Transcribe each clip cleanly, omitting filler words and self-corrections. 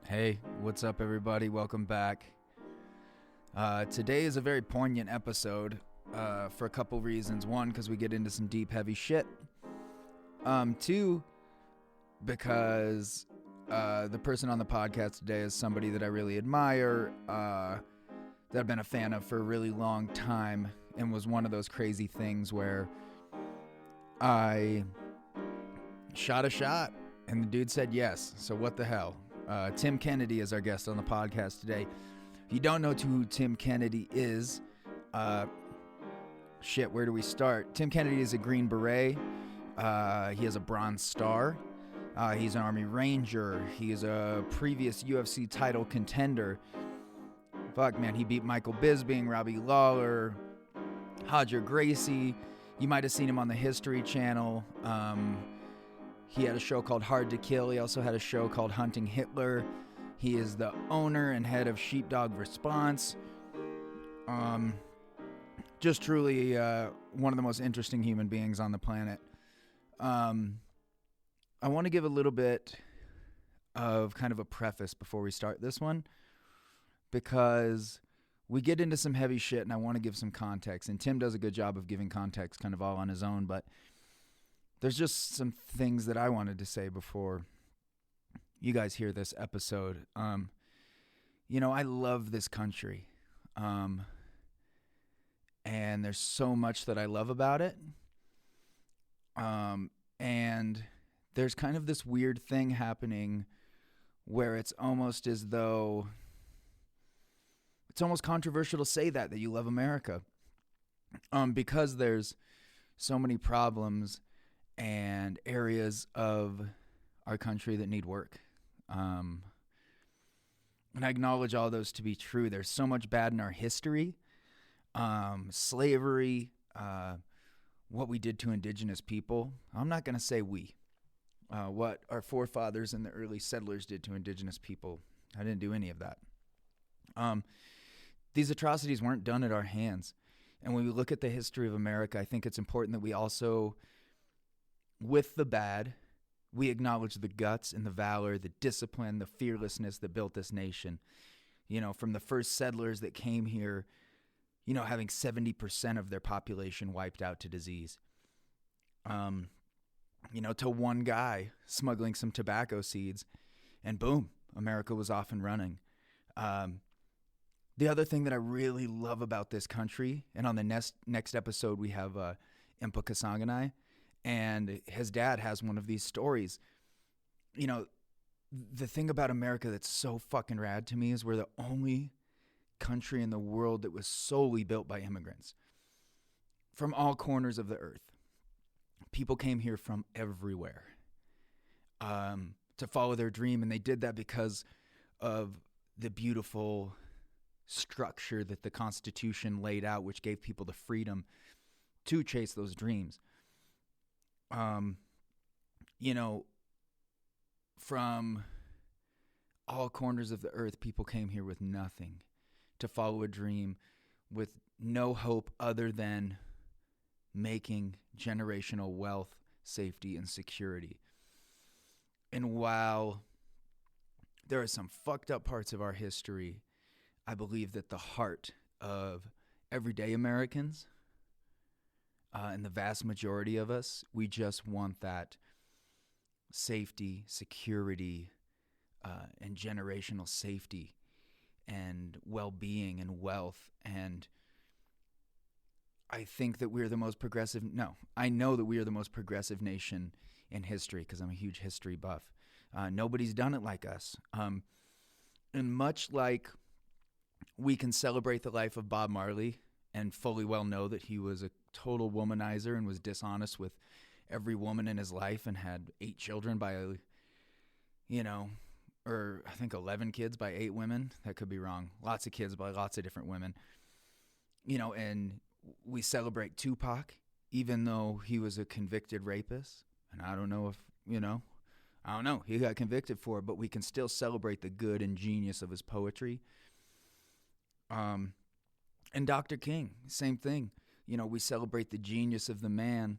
Hey, what's up, everybody? Welcome back. Today is a very poignant episode for a couple reasons. One, because we get into some deep, heavy shit. Two, because the person on the podcast today is somebody that I really admire, that I've been a fan of for a really long time, and was one of those crazy things where I shot a shot, and the dude said yes, so what the hell? Tim Kennedy is our guest on the podcast today. If you don't know who Tim Kennedy is, where do we start? Tim Kennedy is a Green Beret. He has a Bronze Star. He's an Army Ranger. He is a previous UFC title contender. Fuck, man, he beat Michael Bisping, Robbie Lawler, Roger Gracie. You might have seen him on the History Channel. He had a show called Hard to Kill. He also had a show called Hunting Hitler. He is the owner and head of Sheepdog Response. Just truly one of the most interesting human beings on the planet. I want to give a little bit of kind of a preface before we start this one, because we get into some heavy shit and I want to give some context. And Tim does a good job of giving context kind of all on his own, but there's just some things that I wanted to say before you guys hear this episode. I love this country. And there's so much that I love about it. And there's kind of this weird thing happening where it's almost as though it's almost controversial to say that you love America. Because there's so many problems and areas of our country that need work. And I acknowledge all those to be true. There's so much bad in our history. Slavery, what we did to indigenous people. I'm not going to say we. What our forefathers and the early settlers did to indigenous people. I didn't do any of that. These atrocities weren't done at our hands. And when we look at the history of America, I think it's important that we also, with the bad, we acknowledge the guts and the valor, the discipline, the fearlessness that built this nation. From the first settlers that came here, having 70% of their population wiped out to disease. To one guy smuggling some tobacco seeds, and boom, America was off and running. The other thing that I really love about this country, and on the next episode we have Impa Kasanganai, and his dad has one of these stories. The thing about America that's so fucking rad to me is we're the only country in the world that was solely built by immigrants from all corners of the earth. People came here from everywhere to follow their dream, and they did that because of the beautiful structure that the Constitution laid out, which gave people the freedom to chase those dreams. From all corners of the earth, people came here with nothing to follow a dream, with no hope other than making generational wealth, safety, and security. And while there are some fucked up parts of our history, I believe that the heart of everyday Americans, and the vast majority of us, we just want that safety, security, and generational safety and well-being and wealth. And I think that we're the most progressive. No, I know that we are the most progressive nation in history because I'm a huge history buff. Nobody's done it like us. And much like we can celebrate the life of Bob Marley and fully well know that he was a total womanizer and was dishonest with every woman in his life and had 8 children by, or I think 11 kids by 8 women. That could be wrong. Lots of kids by lots of different women. And we celebrate Tupac, even though he was a convicted rapist. And I don't know if, I don't know. He got convicted for it, but we can still celebrate the good and genius of his poetry. And Dr. King, same thing. We celebrate the genius of the man,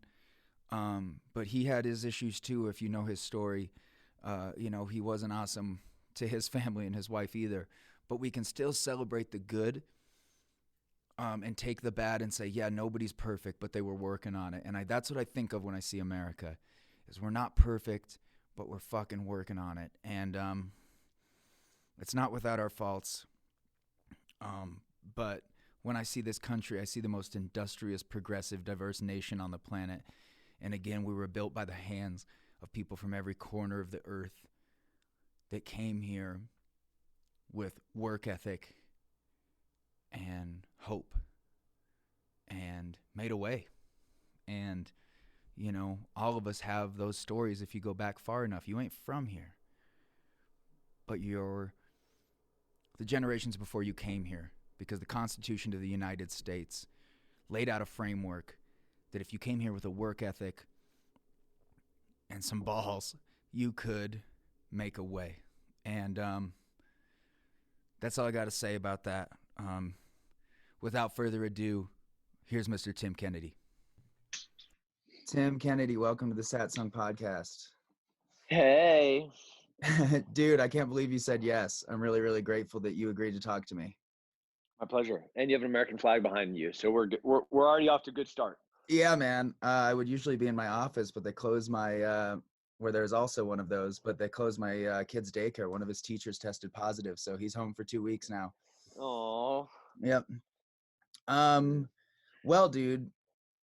but he had his issues too. If you know his story, he wasn't awesome to his family and his wife either, but we can still celebrate the good, and take the bad and say, yeah, nobody's perfect, but they were working on it. And that's what I think of when I see America, is we're not perfect, but we're fucking working on it. And it's not without our faults. But when I see this country, I see the most industrious, progressive, diverse nation on the planet. And again, we were built by the hands of people from every corner of the earth that came here with work ethic and hope and made a way. And, you know, all of us have those stories if you go back far enough. You ain't from here, but you're the generations before you came here, because the Constitution of the United States laid out a framework that if you came here with a work ethic and some balls, you could make a way. And that's all I got to say about that. Without further ado, here's Mr. Tim Kennedy. Tim Kennedy, welcome to the Satsang podcast. Hey. Dude, I can't believe you said yes. I'm really, really grateful that you agreed to talk to me. My pleasure. And you have an American flag behind you, so we're already off to a good start. Yeah, man. I would usually be in my office, but they closed my where there's also one of those, but they closed my kid's daycare. One of his teachers tested positive, so he's home for 2 weeks now. Oh. Yep. Well, dude,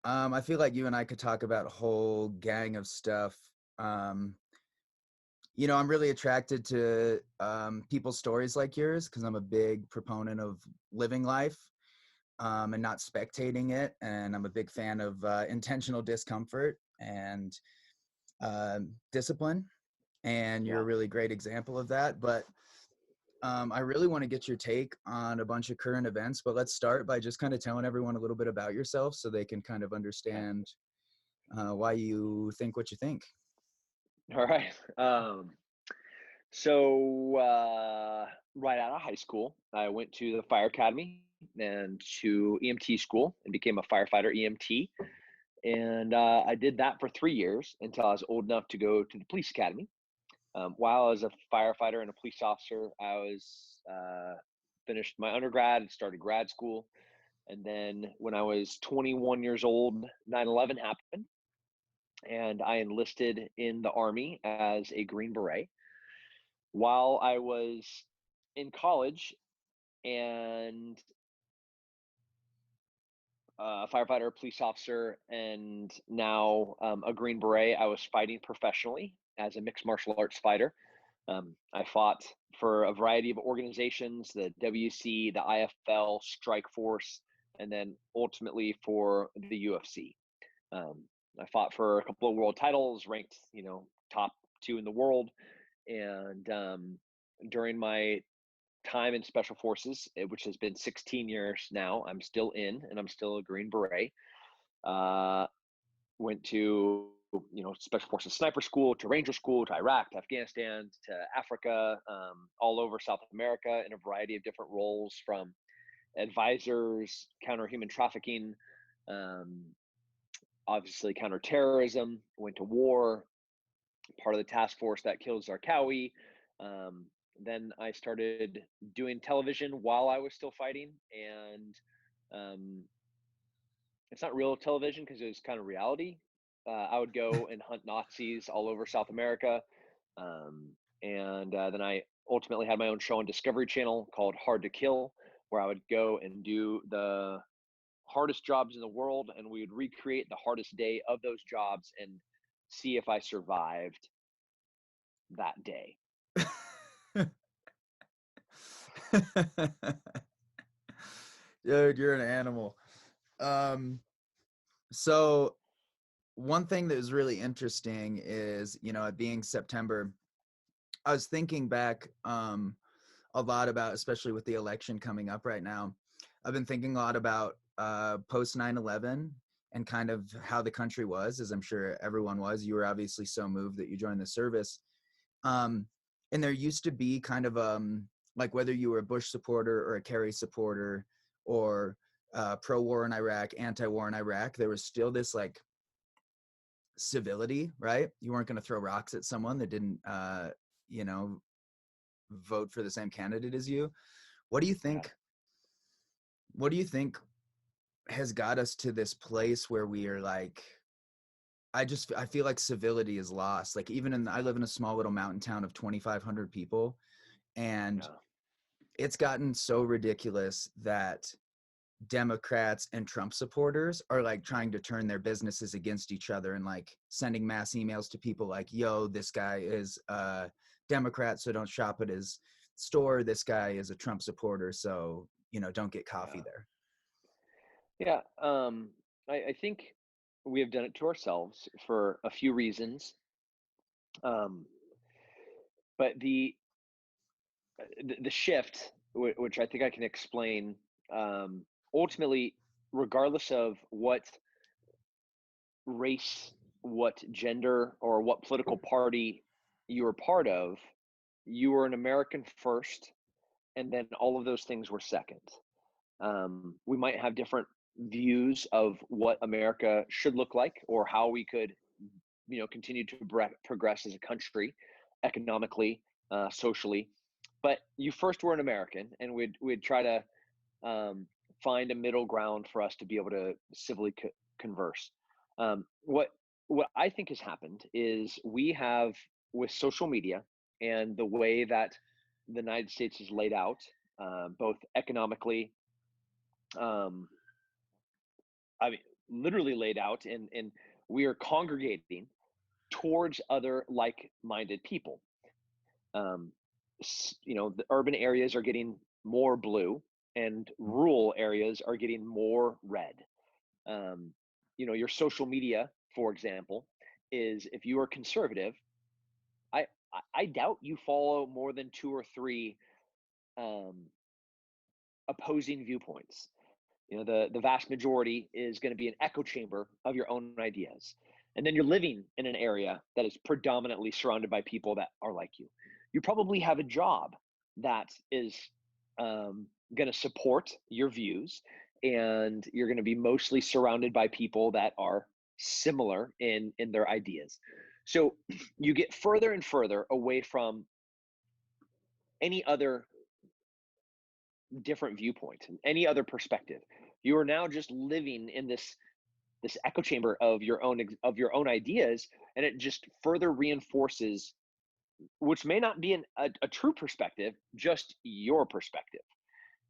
I feel like you and I could talk about a whole gang of stuff. You know, I'm really attracted to people's stories like yours because I'm a big proponent of living life and not spectating it. And I'm a big fan of intentional discomfort and discipline. And you're a really great example of that. But I really want to get your take on a bunch of current events. But let's start by just kind of telling everyone a little bit about yourself so they can kind of understand why you think what you think. All right. So right out of high school, I went to the fire academy and to EMT school and became a firefighter EMT. And I did that for 3 years until I was old enough to go to the police academy. While I was a firefighter and a police officer, I was finished my undergrad and started grad school. And then when I was 21 years old, 9/11 happened. And I enlisted in the Army as a Green Beret. While I was in college and a firefighter, a police officer, and now a Green Beret, I was fighting professionally as a mixed martial arts fighter. I fought for a variety of organizations, the WC, the IFL, Strike Force, and then ultimately for the UFC. I fought for a couple of world titles, ranked, top 2 in the world. And during my time in Special Forces, which has been 16 years now, I'm still in, and I'm still a Green Beret. Went to, Special Forces sniper school, to Ranger school, to Iraq, to Afghanistan, to Africa, all over South America in a variety of different roles, from advisors, counter human trafficking, obviously counterterrorism, went to war, part of the task force that killed Zarqawi. Then I started doing television while I was still fighting, and it's not real television because it was kind of reality. I would go and hunt Nazis all over South America, and then I ultimately had my own show on Discovery Channel called Hard to Kill, where I would go and do the hardest jobs in the world, and we would recreate the hardest day of those jobs and see if I survived that day. Dude, you're an animal. So one thing that was really interesting is, it being September, I was thinking back a lot about, especially with the election coming up right now, I've been thinking a lot about post 9/11 and kind of how the country was, as I'm sure everyone was. You were obviously so moved that you joined the service. And there used to be kind of like, whether you were a Bush supporter or a Kerry supporter or pro-war in Iraq, anti-war in Iraq, there was still this like civility, right? You weren't going to throw rocks at someone that didn't, vote for the same candidate as you. What do you Yeah. think? What do you think has got us to this place where we are like, I feel like civility is lost. Like I live in a small little mountain town of 2,500 people, and Yeah. it's gotten so ridiculous that Democrats and Trump supporters are like trying to turn their businesses against each other and like sending mass emails to people like, yo, this guy is a Democrat, so don't shop at his store. This guy is a Trump supporter, so, don't get coffee Yeah. there. Yeah. I think we have done it to ourselves for a few reasons. Um, but the shift, which I think I can explain, ultimately, regardless of what race, what gender, or what political party you were part of, you were an American first, and then all of those things were second. We might have different views of what America should look like or how we could, continue to progress as a country, economically, socially. But you first were an American, and we'd try to um, find a middle ground for us to be able to civilly converse. What I think has happened is we have, with social media and the way that the United States is laid out, both economically, um, I mean, literally laid out, and we are congregating towards other like-minded people. Um, the urban areas are getting more blue, and rural areas are getting more red. Um, your social media, for example, is, if you are conservative, I I doubt you follow more than two or three um, opposing viewpoints. The vast majority is going to be an echo chamber of your own ideas, and then you're living in an area that is predominantly surrounded by people that are like you probably have a job that is going to support your views, and you're going to be mostly surrounded by people that are similar in their ideas. So you get further and further away from any other different viewpoint, any other perspective. You are now just living in this echo chamber of your own ideas, and it just further reinforces, which may not be a true perspective, just your perspective.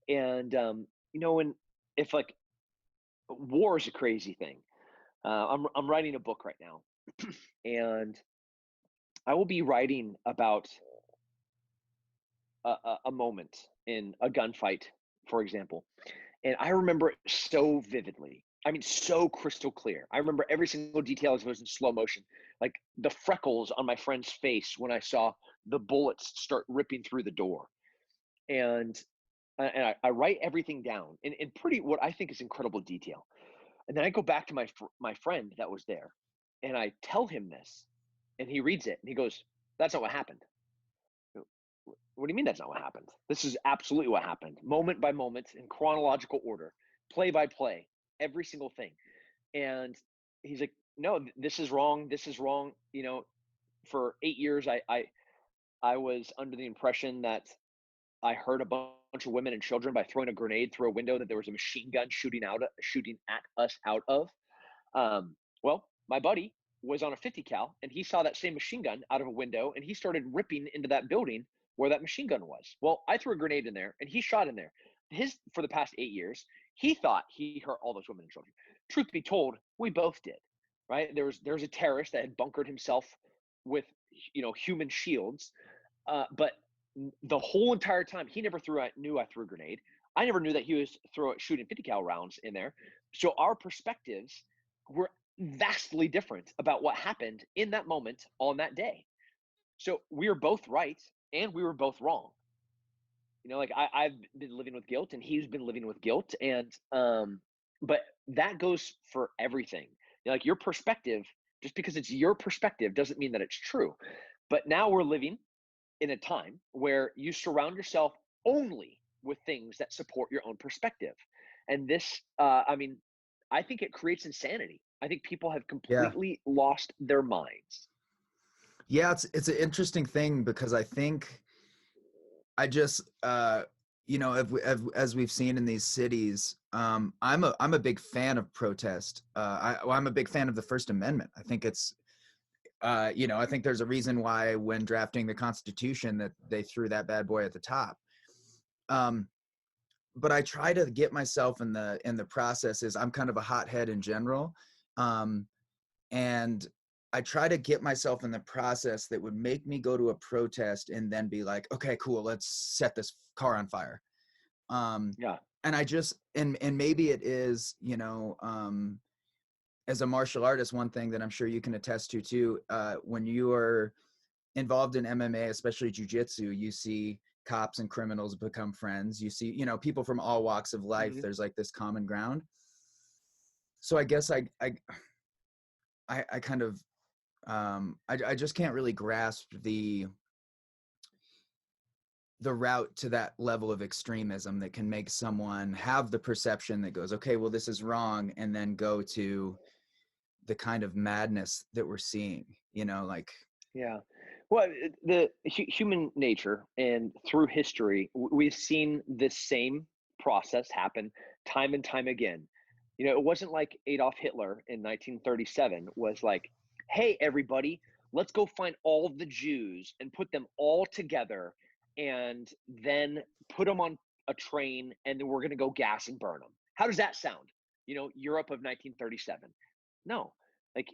And when, if like, war is a crazy thing. I'm writing a book right now, and I will be writing about a moment in a gunfight, for example. And I remember it so vividly. I mean, so crystal clear. I remember every single detail as if it was in slow motion, like the freckles on my friend's face when I saw the bullets start ripping through the door. And I write everything down in pretty, what I think is incredible detail. And then I go back to my friend that was there, and I tell him this, and he reads it, and he goes, "That's not what happened." What do you mean that's not what happened? This is absolutely what happened, moment by moment, in chronological order, play by play, every single thing. And he's like, "No, this is wrong. This is wrong." For 8 years, I was under the impression that I hurt a bunch of women and children by throwing a grenade through a window that there was a machine gun shooting at us out of. Well, my buddy was on a 50 cal, and he saw that same machine gun out of a window, and he started ripping into that building where that machine gun was. Well, I threw a grenade in there, and he shot in there. For the past 8 years, he thought he hurt all those women and children. Truth be told, we both did. Right? There was a terrorist that had bunkered himself with human shields, but the whole entire time, he never knew I threw a grenade. I never knew that he was shooting 50 cal rounds in there. So our perspectives were vastly different about what happened in that moment on that day. So we were both right, and we were both wrong. Like, I've been living with guilt, and he's been living with guilt, and but that goes for everything. Like, your perspective, just because it's your perspective doesn't mean that it's true. But now we're living in a time where you surround yourself only with things that support your own perspective. And this, I think it creates insanity. I think people have Yeah. completely lost their minds. Yeah, it's an interesting thing because I think I just, as we've seen in these cities, I'm a big fan of protest. I'm a big fan of the First Amendment. I think it's, I think there's a reason why when drafting the Constitution that they threw that bad boy at the top. Um, but I try to get myself in the processes. I'm kind of a hothead in general, and I try to get myself in the process that would make me go to a protest and then be like, okay, cool, let's set this car on fire. Yeah. And I just, and maybe it is, as a martial artist, one thing that I'm sure you can attest to too, when you are involved in MMA, especially jiu-jitsu, you see cops and criminals become friends. You see, people from all walks of life. Hmm. There's like this common ground. So I guess I kind of, I just can't really grasp the route to that level of extremism that can make someone have the perception that goes, okay, well, this is wrong, and then go to the kind of madness that we're seeing, like. Yeah. Well, the human nature and through history, we've seen this same process happen time and time again. It wasn't like Adolf Hitler in 1937 was like, "Hey, everybody, let's go find all of the Jews and put them all together, and then put them on a train, and then we're going to go gas and burn them." How does that sound? Europe of 1937. No, like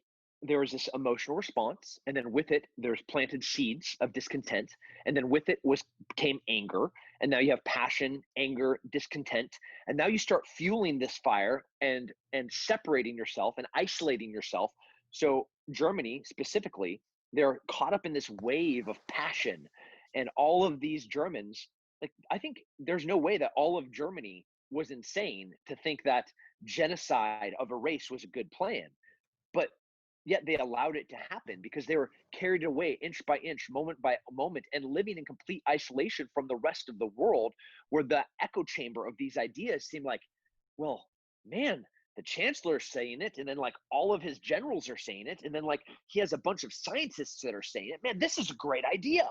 there was this emotional response, and then with it there's planted seeds of discontent, and then with it was came anger, and now you have passion, anger, discontent, and now you start fueling this fire and separating yourself and isolating yourself. So Germany specifically, they're caught up in this wave of passion, and all of these Germans, like, I think there's no way that all of Germany was insane to think that genocide of a race was a good plan, but yet they allowed it to happen because they were carried away inch by inch, moment by moment, and living in complete isolation from the rest of the world, where the echo chamber of these ideas seemed like, well, man, the chancellor's saying it, and then like all of his generals are saying it, and then like he has a bunch of scientists that are saying it. Man, this is a great idea,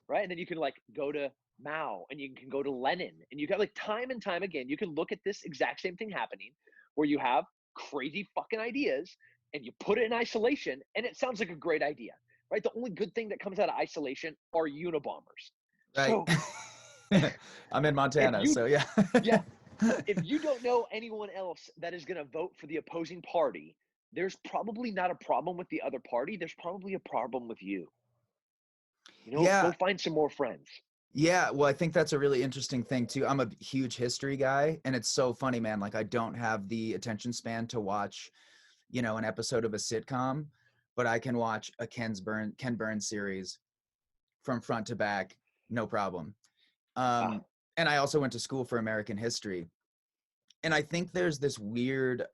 right? And then you can like go to Mao, and you can go to Lenin, and you got like time and time again, you can look at this exact same thing happening, where you have crazy fucking ideas, and you put it in isolation, and it sounds like a great idea, right? The only good thing that comes out of isolation are Unabombers. Right. So I'm in if Montana, you, so yeah. yeah, if you don't know anyone else that is going to vote for the opposing party, there's probably not a problem with the other party. There's probably a problem with you. Go Yeah. find some more friends. Yeah, well, I think that's a really interesting thing too. I'm a huge history guy, and it's so funny, man. Like, I don't have the attention span to watch, an episode of a sitcom, but I can watch a Ken Burns series from front to back, no problem. Ah, And I also went to school for American history, and I think there's this weird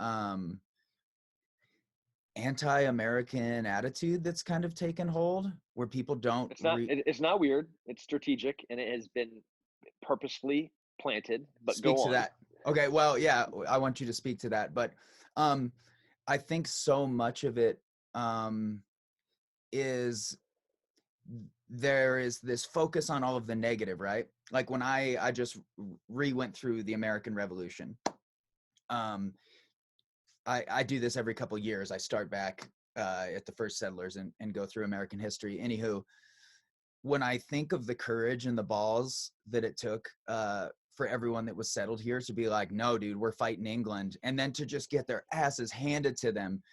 anti-American attitude that's kind of taken hold, where people don't it's not weird. It's strategic, and it has been purposefully planted. But speak go to on. that. Okay, well, yeah, I want you to speak to that, but um I think so much of it is there is this focus on all of the negative, right? Like when I just went through the American Revolution. um I do this every couple years. I start back at the first settlers and go through American history. Anywho, when I think of the courage and the balls that it took for everyone that was settled here to be like, no, dude, we're fighting England, and then to just get their asses handed to them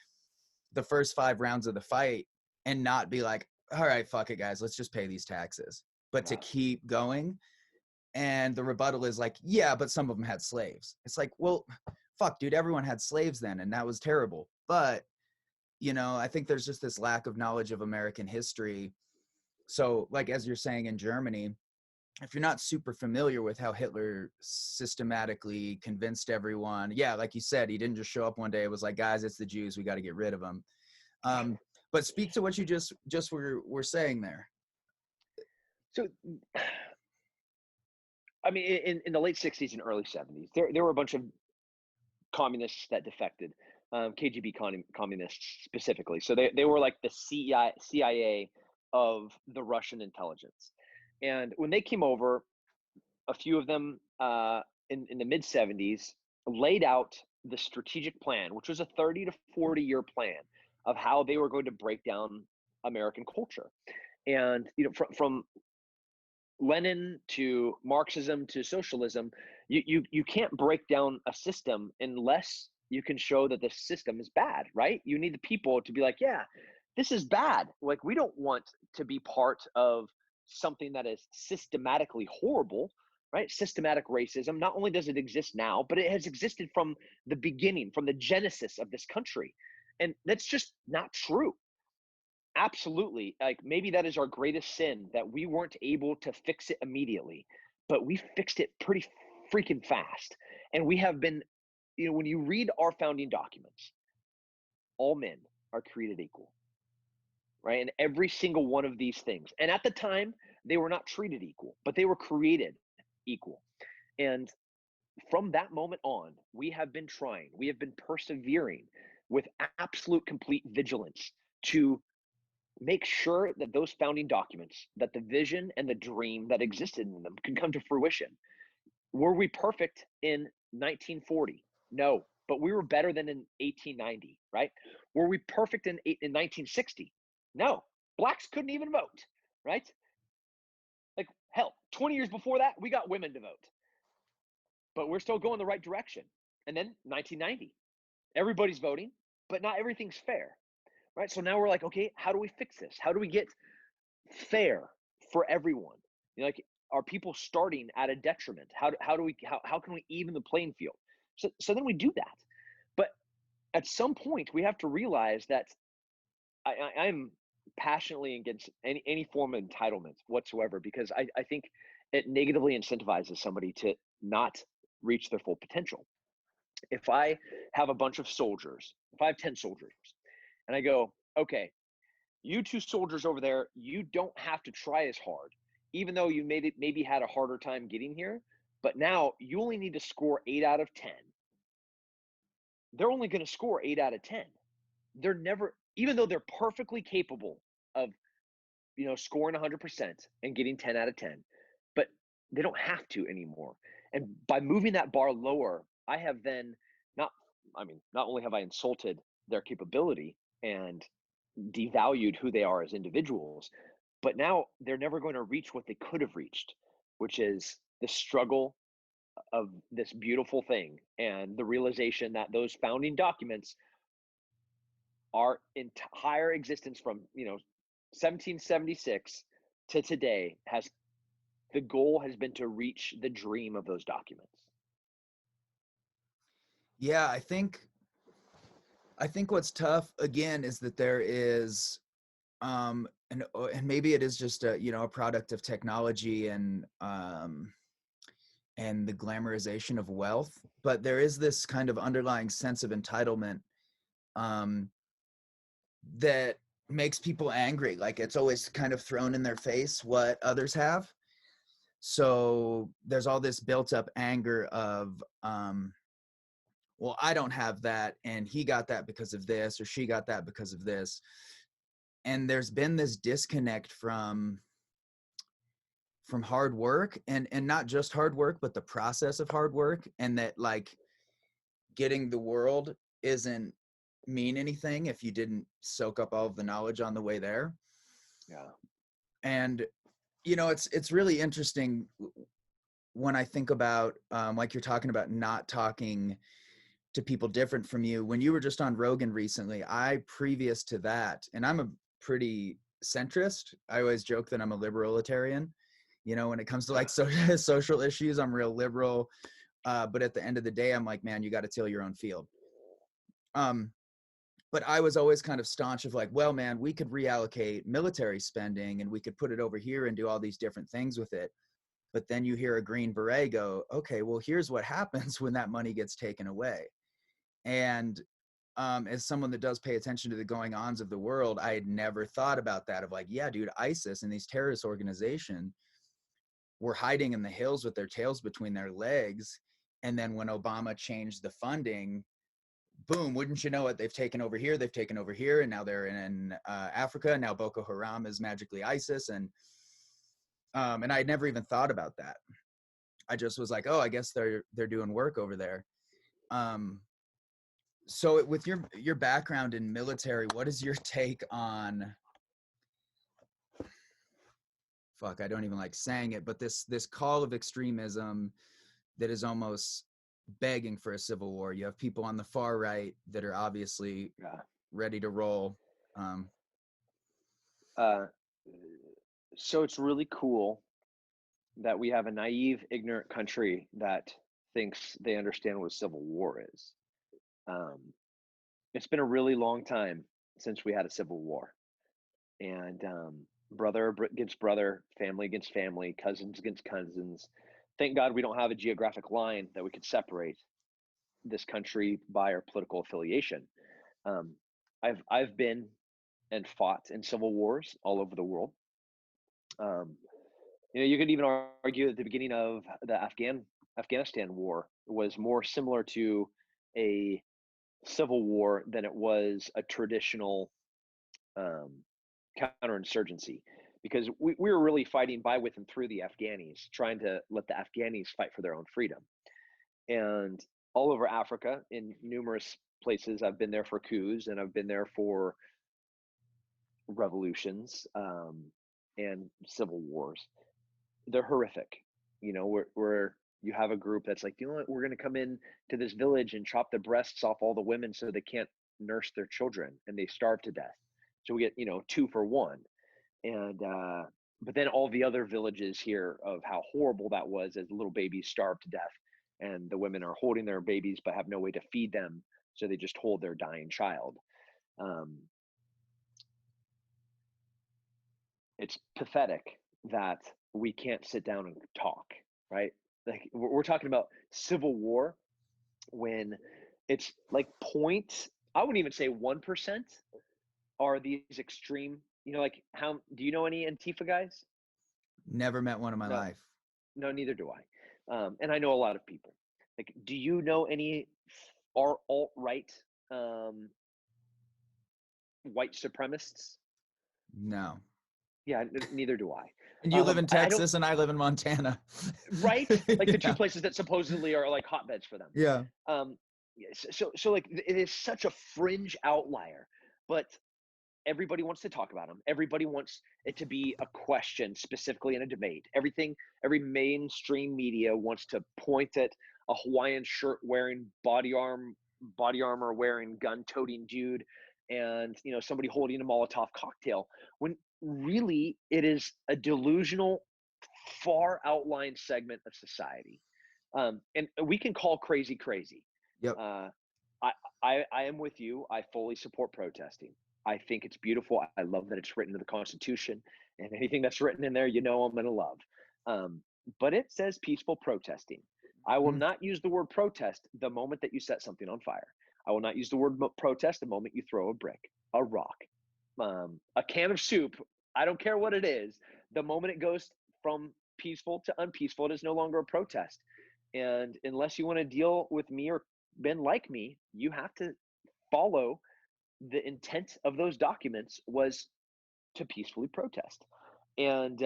the first 5 rounds of the fight and not be like, all right, fuck it, guys, let's just pay these taxes, but to Yeah. keep going. And the rebuttal is like, yeah, but some of them had slaves. It's like, well, fuck, dude, everyone had slaves then, and that was terrible. But, I think there's just this lack of knowledge of American history. So, like, as you're saying in Germany, if you're not super familiar with how Hitler systematically convinced everyone, yeah, like you said, he didn't just show up one day. It was like, guys, it's the Jews. We got to get rid of them. But speak to what you just were saying there. So, I mean, in the late 60s and early 70s, there were a bunch of communists that defected, KGB communists specifically. So they were like the CIA of the Russian intelligence. And when they came over, a few of them in the mid 70s laid out the strategic plan, which was a 30 to 40-year plan of how they were going to break down American culture. And from Lenin to Marxism to socialism, you can't break down a system unless you can show that the system is bad, right? You need the people to be like, yeah, this is bad. Like, we don't want to be part of something that is systematically horrible, right? Systematic racism. Not only does it exist now, but it has existed from the beginning, from the genesis of this country. And that's just not true. Absolutely. Like, maybe that is our greatest sin, that we weren't able to fix it immediately, but we fixed it pretty freaking fast. And we have been, when you read our founding documents, all men are created equal, right? And every single one of these things. And at the time, they were not treated equal, but they were created equal. And from that moment on, we have been persevering with absolute complete vigilance to make sure that those founding documents, that the vision and the dream that existed in them can come to fruition. Were we perfect in 1940? No, but we were better than in 1890, right? Were we perfect in 1960? No, blacks couldn't even vote, right? Like, hell, 20 years before that, we got women to vote, but we're still going the right direction. And then 1990, everybody's voting, but not everything's fair, right? So now we're like, okay, how do we fix this? How do we get fair for everyone? Like, are people starting at a detriment? How can we even the playing field? So then we do that. But at some point, we have to realize that I'm passionately against any form of entitlement whatsoever, because I think it negatively incentivizes somebody to not reach their full potential. If I have a bunch of soldiers, if I have 10 soldiers, and I go, okay, you 2 soldiers over there, you don't have to try as hard, even though you maybe had a harder time getting here, but now you only need to score 8 out of 10. They're only going to score 8 out of 10. They're never, even though they're perfectly capable of, scoring 100% and getting 10 out of 10, but they don't have to anymore. And by moving that bar lower, I have then not only have I insulted their capability and devalued who they are as individuals, but now they're never going to reach what they could have reached, which is the struggle of this beautiful thing, and the realization that those founding documents, our entire existence from 1776 to today, the goal has been to reach the dream of those documents. Yeah, I think what's tough again is that there is and maybe it is just a product of technology and the glamorization of wealth, but there is this kind of underlying sense of entitlement that makes people angry. Like, it's always kind of thrown in their face what others have. So there's all this built up anger of, well, I don't have that, and he got that because of this, or she got that because of this. And there's been this disconnect from hard work, and not just hard work, but the process of hard work, and that, like, getting the world isn't mean anything if you didn't soak up all of the knowledge on the way there. Yeah. And it's really interesting when I think about like you're talking about not talking to people different from you. When you were just on Rogan recently, previous to that, and I'm a pretty centrist. I always joke that I'm a liberalitarian. When it comes to like social issues, I'm real liberal. But at the end of the day, I'm like, man, you got to till your own field. But I was always kind of staunch of like, well, man, we could reallocate military spending and we could put it over here and do all these different things with it. But then you hear a Green Beret go, okay, well, here's what happens when that money gets taken away. And as someone that does pay attention to the going-ons of the world, I had never thought about that, of like, yeah, dude, ISIS and these terrorist organizations were hiding in the hills with their tails between their legs. And then when Obama changed the funding, boom, wouldn't you know it, they've taken over here, and now they're in Africa. Now Boko Haram is magically ISIS. And I had never even thought about that. I just was like, oh, I guess they're doing work over there. So with your background in military, what is your take on, fuck, I don't even like saying it, but this call of extremism that is almost begging for a civil war? You have people on the far right that are obviously ready to roll. Uh, so it's really cool that we have a naive, ignorant country that thinks they understand what a civil war is. It's been a really long time since we had a civil war, and brother against brother, family against family, cousins against cousins. Thank God we don't have a geographic line that we could separate this country by our political affiliation. Um, I've been and fought in civil wars all over the world. Um, you could even argue at the beginning of the Afghanistan war was more similar to a civil war than it was a traditional um, counterinsurgency, because we were really fighting by, with, and through the Afghanis, trying to let the Afghanis fight for their own freedom. And all over Africa, in numerous places, I've been there for coups, and I've been there for revolutions and civil wars. They're horrific. Where you have a group that's like, you know what, we're going to come in to this village and chop the breasts off all the women so they can't nurse their children and they starve to death. So we get, 2 for 1. And but then all the other villages hear of how horrible that was, as little babies starve to death, and the women are holding their babies but have no way to feed them, so they just hold their dying child. It's pathetic that we can't sit down and talk, right? Like, we're talking about civil war when it's like I wouldn't even say 1% are these extreme. Like, how do you know any Antifa guys? Never met one in my No, life. no, neither do I. And I know a lot of people. Like, do you know any alt-right white supremacists? No. Yeah, neither do I. And you live in I don't. Texas and I live in Montana. Right? Like, the two Yeah. places that supposedly are like hotbeds for them. Yeah. So like, it is such a fringe outlier, but everybody wants to talk about them. Everybody wants it to be a question, specifically in a debate. Every mainstream media wants to point at a Hawaiian shirt wearing, body armor wearing, gun toting dude, and somebody holding a Molotov cocktail, when really it is a delusional, far outlined segment of society. And we can call crazy crazy. Yep. I am with you. I fully support protesting. I think it's beautiful. I love that it's written in the Constitution, and anything that's written in there, I'm going to love. But it says peaceful protesting. I will not use the word protest the moment that you set something on fire. I will not use the word protest the moment you throw a brick, a rock, a can of soup. I don't care what it is. The moment it goes from peaceful to unpeaceful, it is no longer a protest. And unless you want to deal with me or been like me, you have to follow the intent of those documents was to peacefully protest and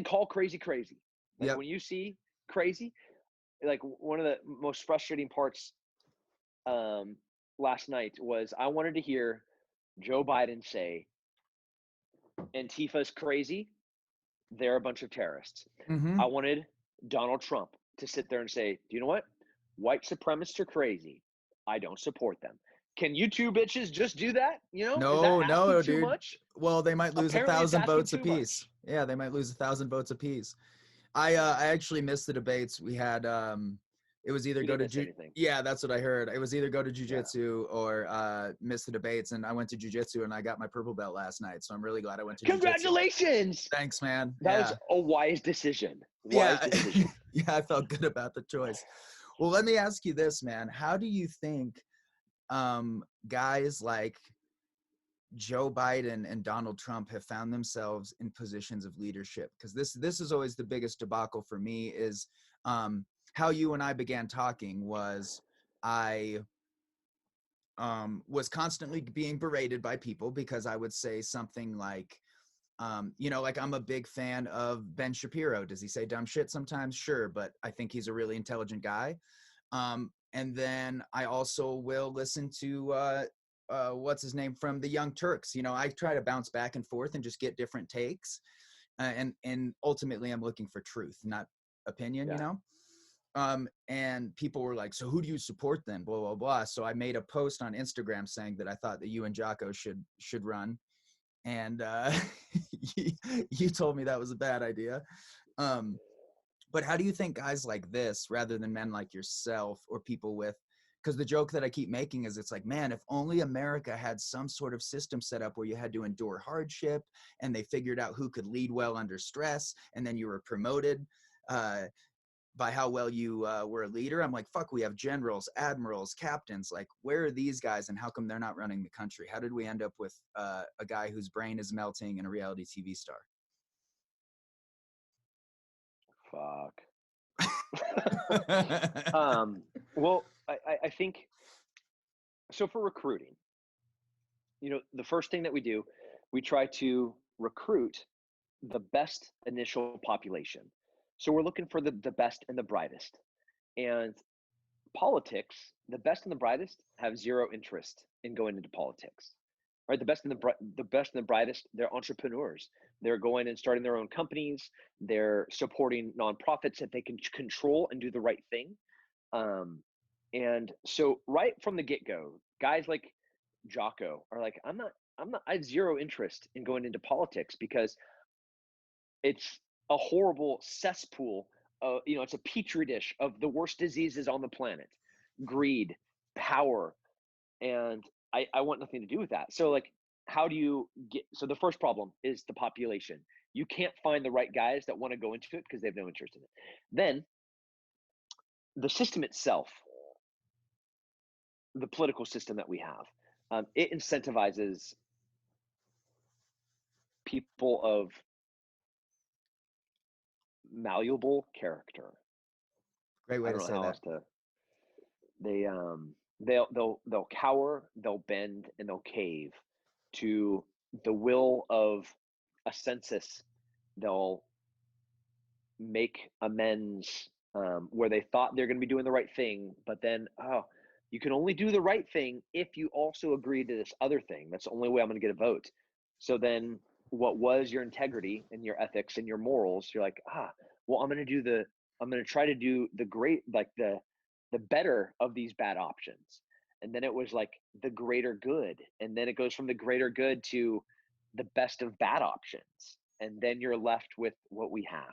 call crazy crazy. Like, Yep. when you see crazy, like, one of the most frustrating parts last night was I wanted to hear Joe Biden say Antifa's crazy, they're a bunch of terrorists. I wanted Donald Trump to sit there and say, do you know what? White supremacists are crazy. I don't support them. Can you two bitches just do that? Is that asking No, too dude. much? Well, they might lose Apparently it's 1,000 asking votes too apiece. much. Yeah, they might lose 1,000 votes apiece. I actually missed the debates. We had it was either You go didn't to miss anything. yeah, that's what I heard. It was either go to Yeah. jujitsu or miss the debates, and I went to jujitsu and I got my purple belt last night. So I'm really glad I went to jujitsu. Congratulations. Thanks, man. That was a wise decision. Yeah. Decision. Yeah, I felt good about the choice. Well, let me ask you this, man. How do you think guys like Joe Biden and Donald Trump have found themselves in positions of leadership? Because this is always the biggest debacle for me is how you and I began talking was I was constantly being berated by people because I would say something like, You know, like I'm a big fan of Ben Shapiro. Does he say dumb shit sometimes? Sure, but I think he's a really intelligent guy. And then I also will listen to what's his name from the Young Turks. You know, I try to bounce back and forth and just get different takes. And ultimately, I'm looking for truth, not opinion. Yeah. You know. And people were like, so who do you support then? Blah, blah, blah. So I made a post on Instagram saying that I thought that you and Jocko should run. And you told me that was a bad idea. But how do you think guys like this, rather than men like yourself or people with, because the joke that I keep making is it's like, man, if only America had some sort of system set up where you had to endure hardship and they figured out who could lead well under stress and then you were promoted by how well you were a leader. I'm like, fuck, we have generals, admirals, captains. Like, where are these guys and how come they're not running the country? How did we end up with a guy whose brain is melting and a reality TV star? Fuck. Well, I think so. For recruiting, the first thing that we do, we try to recruit the best initial population. So we're looking for the best and the brightest. And politics, the best and the brightest have zero interest in going into politics. Right? The best and the brightest, they're entrepreneurs. They're going and starting their own companies. They're supporting nonprofits that they can control and do the right thing. And so right from the get-go, guys like Jocko are like, I have zero interest in going into politics because it's a horrible cesspool. It's a petri dish of the worst diseases on the planet: greed, power, and I want nothing to do with that. So like, how do you get? So the first problem is the population. You can't find the right guys that want to go into it because they have no interest in it. Then the system itself, the political system that we have, it incentivizes people of malleable character. Great way I to don't know say how that. else to. They'll cower, they'll bend, and they'll cave to the will of a census. They'll make amends where they thought they're going to be doing the right thing, but then, oh, you can only do the right thing if you also agree to this other thing. That's the only way I'm going to get a vote. So then what was your integrity and your ethics and your morals, you're like, well, I'm going to try to do the great, like the better of these bad options. And then it was like the greater good. And then it goes from the greater good to the best of bad options. And then you're left with what we have.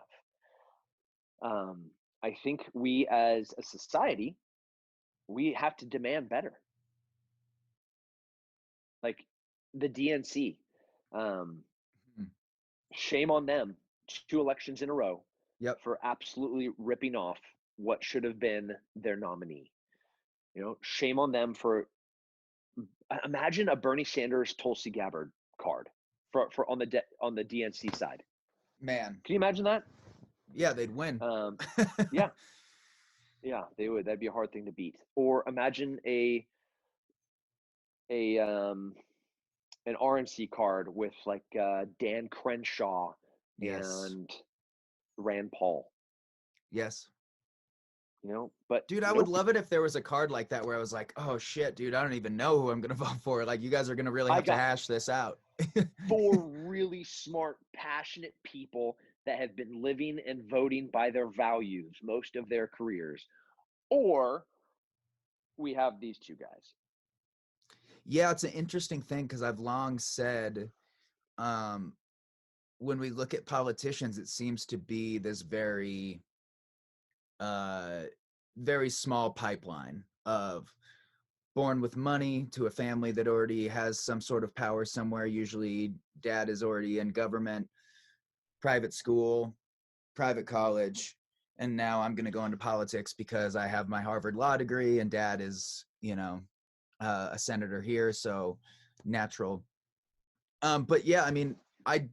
I think we as a society, we have to demand better. Like the DNC, um, Mhm. shame on them, 2 elections in a row Yep. for absolutely ripping off what should have been their nominee. Shame on them for. Imagine a Bernie Sanders Tulsi Gabbard card for on the DNC side. Man. Can you imagine that? Yeah, they'd win. Yeah, yeah, they would. That'd be a hard thing to beat. Or imagine a an RNC card with like Dan Crenshaw Yes. and Rand Paul. Yes. But Dude, I would nope. love it if there was a card like that where I was like, oh shit, dude, I don't even know who I'm going to vote for. Like, you guys are going to really I have to got hash this out. 4 really smart, passionate people that have been living and voting by their values most of their careers. Or we have these 2 guys. Yeah, it's an interesting thing because I've long said when we look at politicians, it seems to be this very, very small pipeline of born with money to a family that already has some sort of power somewhere. Usually dad is already in government, private school, private college, and now I'm going to go into politics because I have my Harvard law degree and dad is, a senator here. So natural. But yeah, I mean, I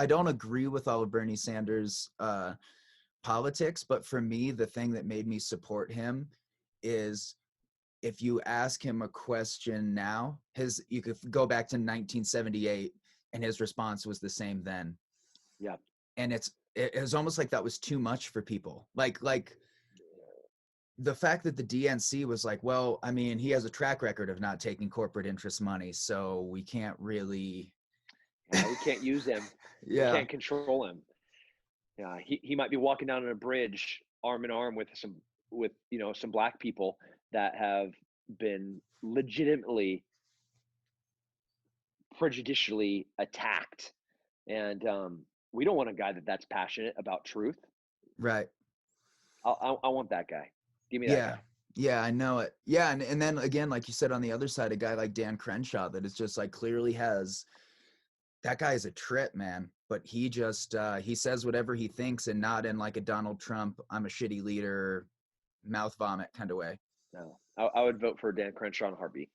don't agree with all of Bernie Sanders' politics, but for me, the thing that made me support him is if you ask him a question now, you could go back to 1978 and his response was the same then. Yeah. And it was almost like that was too much for people. Like the fact that the DNC was like, well, I mean, he has a track record of not taking corporate interest money, so we can't really. Yeah, we can't use him. We Yeah. can't control him. Yeah, he might be walking down on a bridge arm in arm with some black people that have been legitimately prejudicially attacked, and we don't want a guy that's passionate about truth. Right. I want that guy. Give me that Yeah. guy. Yeah, I know it. Yeah, and then again, like you said, on the other side, a guy like Dan Crenshaw that is just like clearly has, that guy is a trip, man. But he just he says whatever he thinks, and not in like a Donald Trump, I'm a shitty leader, mouth vomit kind of way. No, I would vote for Dan Crenshaw in a heartbart.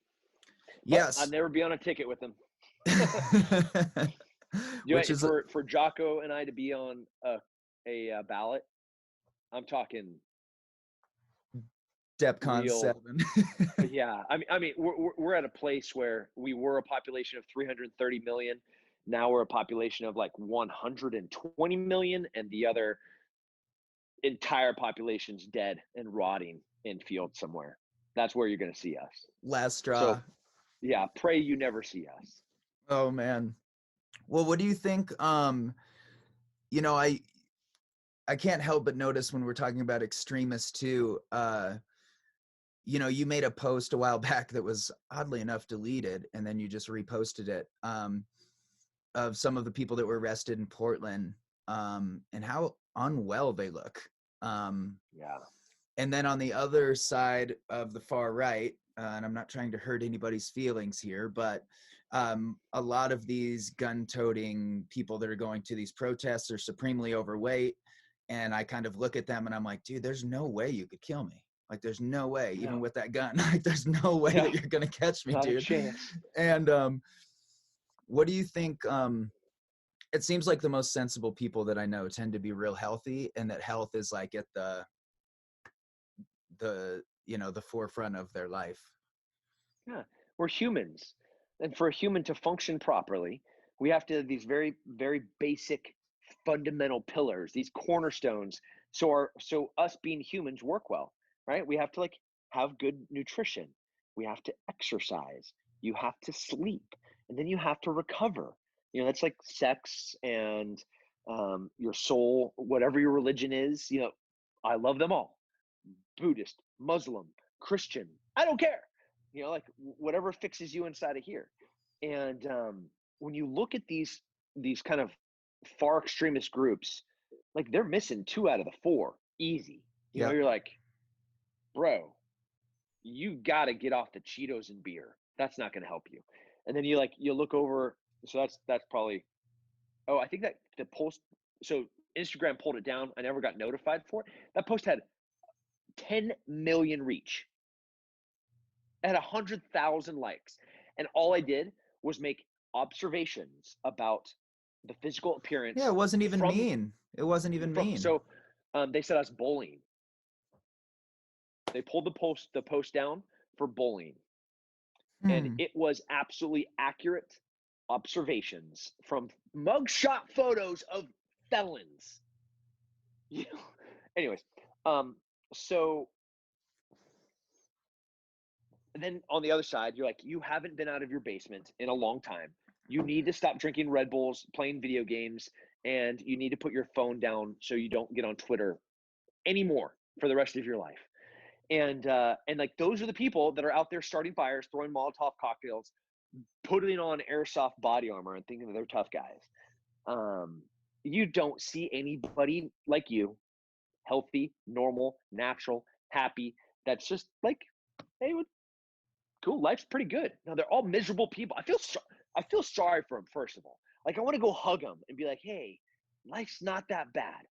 Yes. I'd never be on a ticket with him. Which is for Jocko and I to be on a ballot. I'm talking DEFCON real 7. Yeah, I mean, we're at a place where we were a population of 330 million. Now we're a population of like 120 million, and the other entire population's dead and rotting in fields somewhere. That's where you're going to see us. Last straw. So, yeah, pray you never see us. Oh man. Well, what do you think? You know, I can't help but notice when we're talking about extremists too. You know, you made a post a while back that was oddly enough deleted, and then you just reposted it, of some of the people that were arrested in Portland, and how unwell they look. Yeah. And then on the other side of the far right, and I'm not trying to hurt anybody's feelings here, but a lot of these gun-toting people that are going to these protests are supremely overweight. And I kind of look at them and I'm like, dude, there's no way you could kill me. Like, there's no way, even with that gun. Like, there's no way that you're going to catch me, Not dude. a chance. And what do you think? It seems like the most sensible people that I know tend to be real healthy, and that health is like at the forefront of their life. Yeah, we're humans. And for a human to function properly, we have to have these very, very basic fundamental pillars, these cornerstones. So us being humans work well, right? We have to like have good nutrition. We have to exercise. You have to sleep, and then you have to recover. That's like sex and your soul, whatever your religion is. I love them all. Buddhist, Muslim, Christian, I don't care. Like whatever fixes you inside of here. And when you look at these kind of far extremist groups, like they're missing 2 out of the 4 easy. You're like, bro, you got to get off the Cheetos and beer. That's not going to help you. And then you look over. So that's probably, I think that the post, so Instagram pulled it down. I never got notified for it. That post had 10 million reach. It had 100,000 likes. And all I did was make observations about the physical appearance. Yeah, it wasn't even mean. It wasn't even mean. So they said I was bullying. They pulled the post down for bullying. And it was absolutely accurate observations from mugshot photos of felons. Anyways, so then on the other side, you're like, you haven't been out of your basement in a long time. You need to stop drinking Red Bulls, playing video games, and you need to put your phone down so you don't get on Twitter anymore for the rest of your life. And like those are the people that are out there starting fires, throwing Molotov cocktails, putting on airsoft body armor and thinking that they're tough guys. You don't see anybody like you, healthy, normal, natural, happy. That's just like, hey, cool, life's pretty good. Now they're all miserable people. I feel sorry for them. First of all, like I want to go hug them and be like, hey, life's not that bad.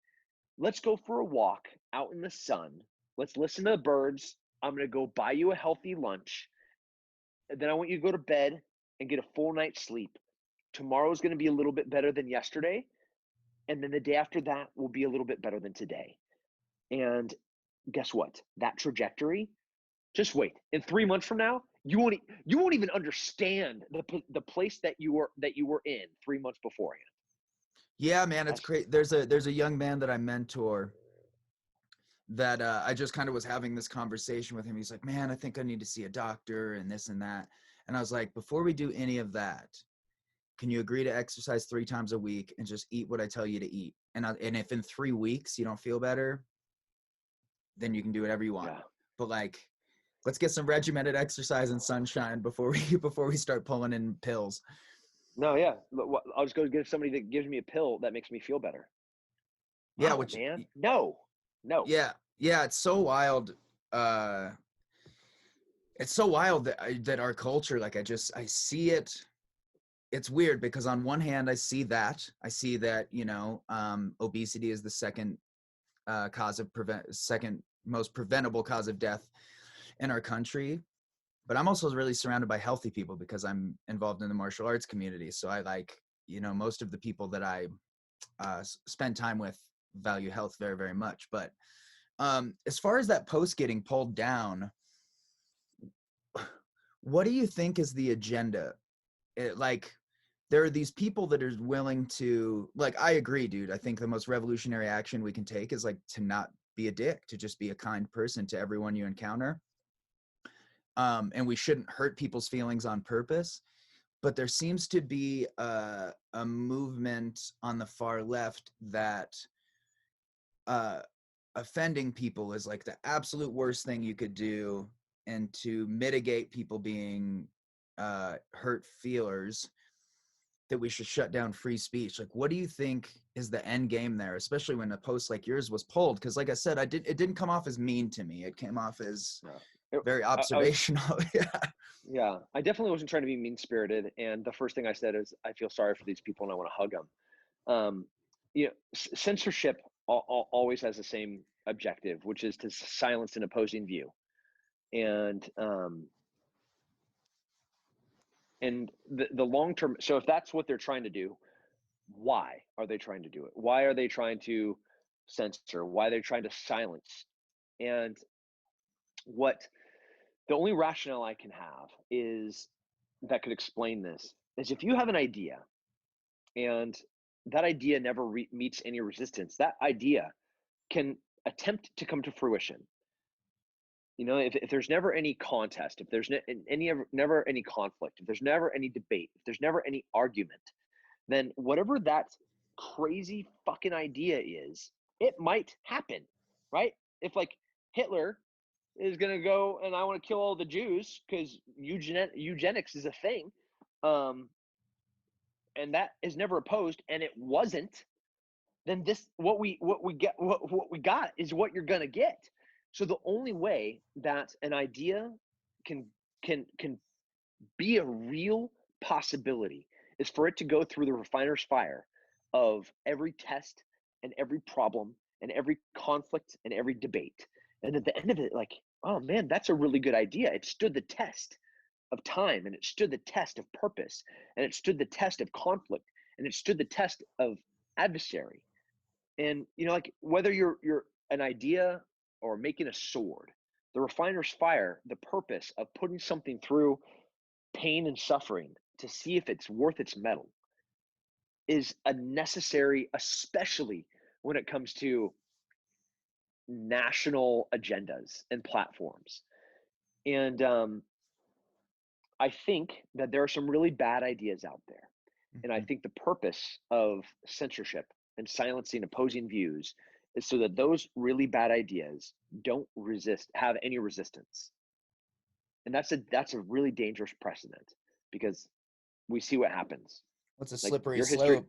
Let's go for a walk out in the sun. Let's listen to the birds. I'm going to go buy you a healthy lunch. And then I want you to go to bed and get a full night's sleep. Tomorrow's going to be a little bit better than yesterday. And then the day after that will be a little bit better than today. And guess what? That trajectory, just wait. In 3 months from now, you won't even understand the place that you were in 3 months beforehand. Yeah, man, it's great. There's a young man that I mentor that I just kind of was having this conversation with him. He's like, man, I think I need to see a doctor and this and that. And I was like, before we do any of that, can you agree to exercise 3 times a week and just eat what I tell you to eat? And if in 3 weeks you don't feel better, then you can do whatever you want. Yeah. But like, let's get some regimented exercise and sunshine before we start pulling in pills. No, yeah. I'll just go get somebody that gives me a pill that makes me feel better. Yeah, Oh, man. No. Yeah, it's so wild. It's so wild that our culture, like, I see it. It's weird because on one hand, I see that, obesity is the second second most preventable cause of death in our country. But I'm also really surrounded by healthy people because I'm involved in the martial arts community. So I most of the people that I spend time with value health very, very much. But as far as that post getting pulled down, what do you think is the agenda? There are these people that are willing to, I agree, dude. I think the most revolutionary action we can take is to not be a dick, to just be a kind person to everyone you encounter. And we shouldn't hurt people's feelings on purpose. But there seems to be a movement on the far left that offending people is the absolute worst thing you could do. And to mitigate people being hurt feelers, that we should shut down free speech. What do you think is the end game there, especially when a post like yours was pulled? Because like I said, it didn't come off as mean to me. It came off as very observational. Yeah, I definitely wasn't trying to be mean-spirited. And the first thing I said is, I feel sorry for these people and I want to hug them. Censorship always has the same objective, which is to silence an opposing view. And the long term, so if that's what they're trying to do, why are they trying to do it? Why are they trying to censor? Why are they trying to silence? And the only rationale I can have is that could explain this is, if you have an idea and that idea never meets any resistance, that idea can attempt to come to fruition. If there's never any contest, if there's never any conflict, if there's never any debate, if there's never any argument, then whatever that crazy fucking idea is, it might happen, right? If Hitler is going to go and I want to kill all the Jews because eugenics is a thing, and that is never opposed, and it wasn't, then what we got is what you're going to get. So the only way that an idea can be a real possibility is for it to go through the refiner's fire of every test and every problem and every conflict and every debate. And at the end of it, oh man, that's a really good idea. It stood the test of time, and it stood the test of purpose, and it stood the test of conflict, and it stood the test of adversary. And whether you're an idea or making a sword, the refiner's fire, the purpose of putting something through pain and suffering to see if it's worth its metal, is a necessary, especially when it comes to national agendas and platforms. And I think that there are some really bad ideas out there. Mm-hmm. And I think the purpose of censorship and silencing opposing views is so that those really bad ideas don't have any resistance. And that's a really dangerous precedent, because we see what happens. What's a slippery slope?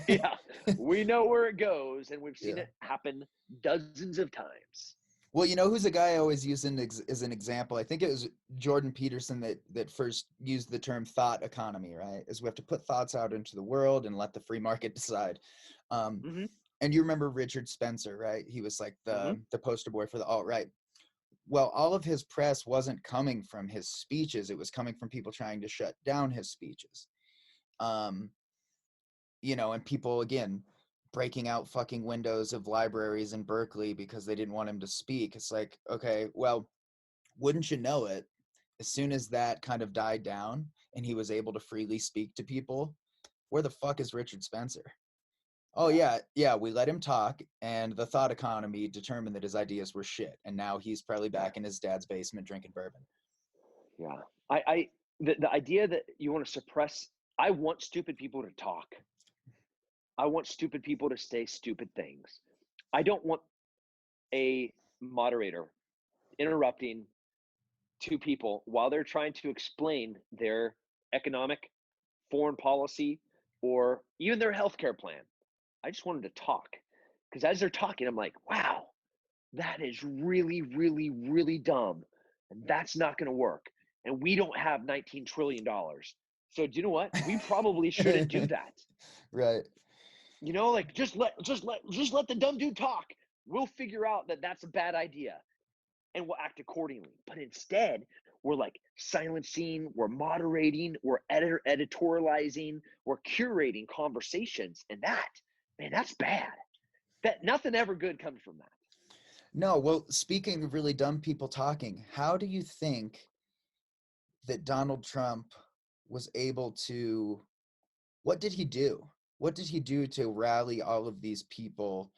Yeah, we know where it goes, and we've seen it happen dozens of times. Well, who's a guy I always use as an example? I think it was Jordan Peterson that first used the term thought economy, right? Is we have to put thoughts out into the world and let the free market decide. Mm-hmm. And you remember Richard Spencer, right? He was the poster boy for the alt-right. Well, all of his press wasn't coming from his speeches. It was coming from people trying to shut down his speeches. And people, again, breaking out fucking windows of libraries in Berkeley because they didn't want him to speak. It's okay, well, wouldn't you know it? as soon as that kind of died down and he was able to freely speak to people, where the fuck is Richard Spencer? Oh yeah, we let him talk, and the thought economy determined that his ideas were shit, and now he's probably back in his dad's basement drinking bourbon. Yeah. The idea that you want to suppress, I want stupid people to talk. I want stupid people to say stupid things. I don't want a moderator interrupting two people while they're trying to explain their economic, foreign policy, or even their healthcare plan. I just want them to talk. Because as they're talking, I'm like, wow, that is really, really, really dumb. And that's not going to work. And we don't have $19 trillion. So do you know what? We probably shouldn't do that. Right. You know, like just let the dumb dude talk. We'll figure out that that's a bad idea and we'll act accordingly. But instead, we're like silencing, we're moderating, we're editorializing, we're curating conversations. And that, man, that's bad. That nothing ever good comes from that. No, well, speaking of really dumb people talking, how do you think that Donald Trump was able to, what did he do? What did he do to rally all of these people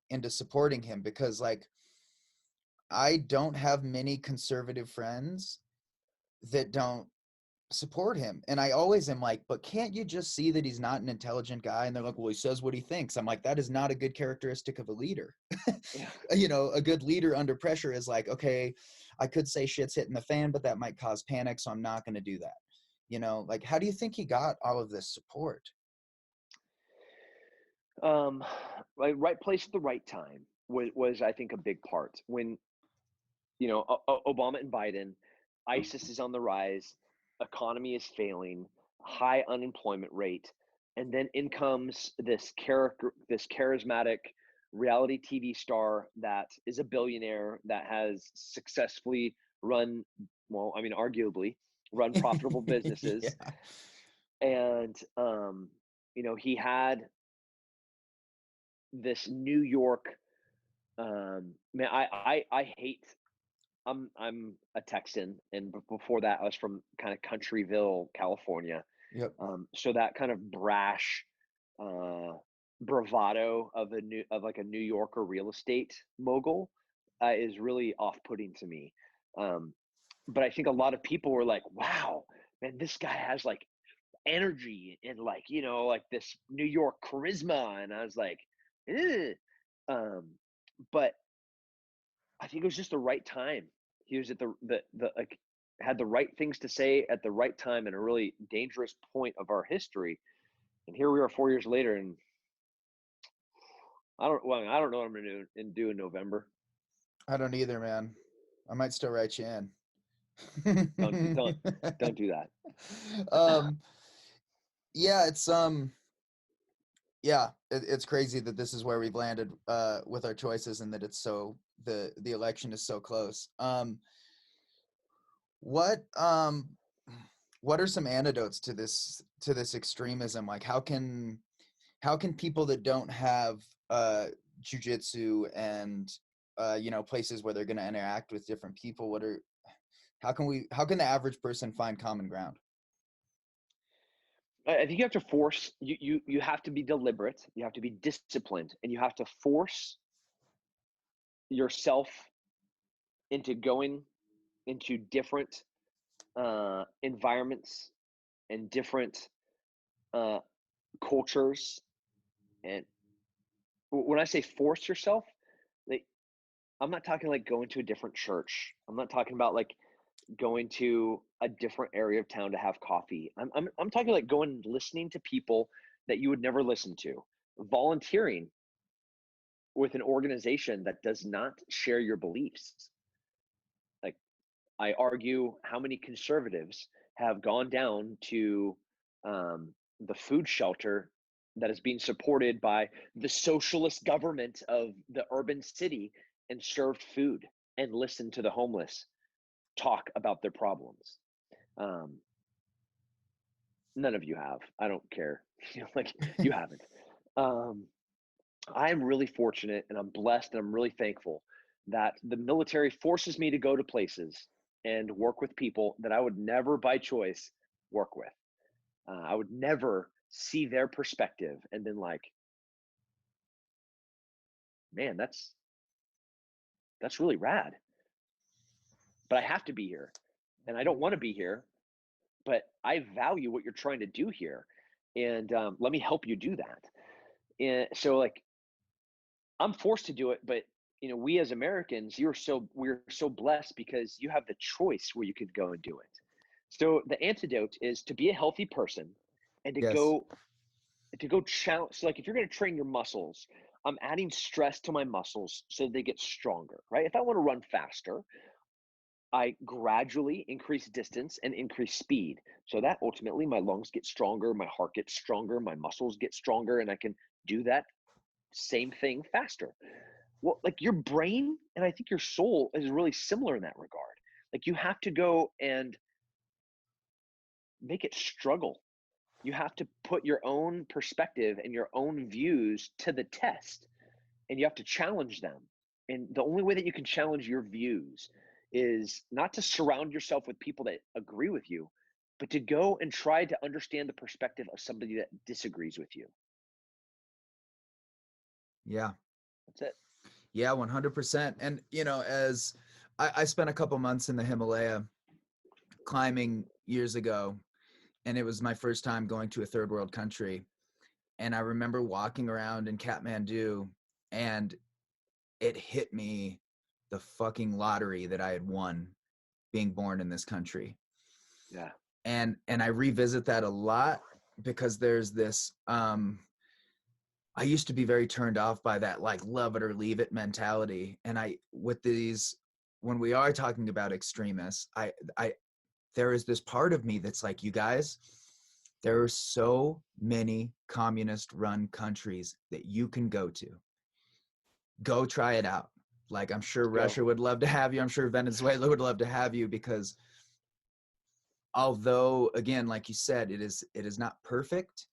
into supporting him? Because, like, I don't have many conservative friends that don't support him. And I always am like, but can't you just see that he's not an intelligent guy? And they're like, well, he says what he thinks. I'm like, that is not a good characteristic of a leader. Yeah. You know, a good leader under pressure is like, okay, I could say shit's hitting the fan, but that might cause panic, so I'm not going to do that. You know, like, how do you think he got all of this support? Right place at the right time was I think a big part. When Obama and Biden, ISIS is on the rise, economy is failing, high unemployment rate, and then in comes this charismatic reality TV star that is a billionaire that has successfully run, well, I mean, arguably run profitable businesses, Yeah. and he had this New York, man, I hate. I'm a Texan, and before that, I was from kind of Countryville, California. Yep. So that kind of brash bravado of like a New Yorker real estate mogul is really off-putting to me. Um, but I think a lot of people were like, "Wow, man, this guy has like energy and like like this New York charisma," and I was like, "Eh." Um, but I think it was just the right time. He was at the like had the right things to say at the right time in a really dangerous point of our history. And here we are 4 years later, and I don't know what I'm gonna do in November. I don't either, man. I might still write you in. Don't do that. um yeah, it's crazy that this is where we've landed with our choices, and that it's so the election is so close. What um what are some antidotes to this extremism? Like, how can people that don't have jujitsu and places where they're going to interact with different people, how can the average person find common ground? I think you have to force you have to be deliberate, you have to be disciplined, and you have to force yourself into going into different environments and different uh, cultures. And when I say force yourself, like I'm not talking like going to a different church. I'm not talking about like going to a different area of town to have coffee. I'm talking like going and listening to people that you would never listen to, volunteering with an organization that does not share your beliefs. Like I argue, how many conservatives have gone down to the food shelter that is being supported by the socialist government of the urban city and served food and listened to the homeless talk about their problems. Um, None of you have. I don't care. Like you haven't. Um, I'm really fortunate and I'm blessed and I'm really thankful that the military forces me to go to places and work with people that I would never by choice work with. I would never see their perspective and been like, man, that's really rad. But I have to be here, and I don't want to be here, but I value what you're trying to do here, and let me help you do that. And so, like, I'm forced to do it, but we as Americans, we're so blessed because you have the choice where you could go and do it. So the antidote is to be a healthy person and Yes. to go challenge. So like if you're going to train your muscles, I'm adding stress to my muscles so they get stronger, right? If I want to run faster, I gradually increase distance and increase speed. So that ultimately my lungs get stronger, my heart gets stronger, my muscles get stronger, and I can do that same thing faster. Well, like your brain and I think your soul is really similar in that regard. Like you have to go and make it struggle. You have to put your own perspective and your own views to the test, and you have to challenge them. And the only way that you can challenge your views is not to surround yourself with people that agree with you, but to go and try to understand the perspective of somebody that disagrees with you. Yeah. That's it. Yeah, 100%. And, as I spent a couple months in the Himalaya climbing years ago, and it was my first time going to a third world country. And I remember walking around in Kathmandu, and it hit me the fucking lottery that I had won being born in this country. Yeah. And I revisit that a lot because there's this I used to be very turned off by that like love it or leave it mentality. And when we are talking about extremists, there is this part of me that's like, you guys, there are so many communist run countries that you can go to. Go try it out. Like, I'm sure Go. Russia would love to have you. I'm sure Venezuela would love to have you, because although, again, like you said, it is not perfect,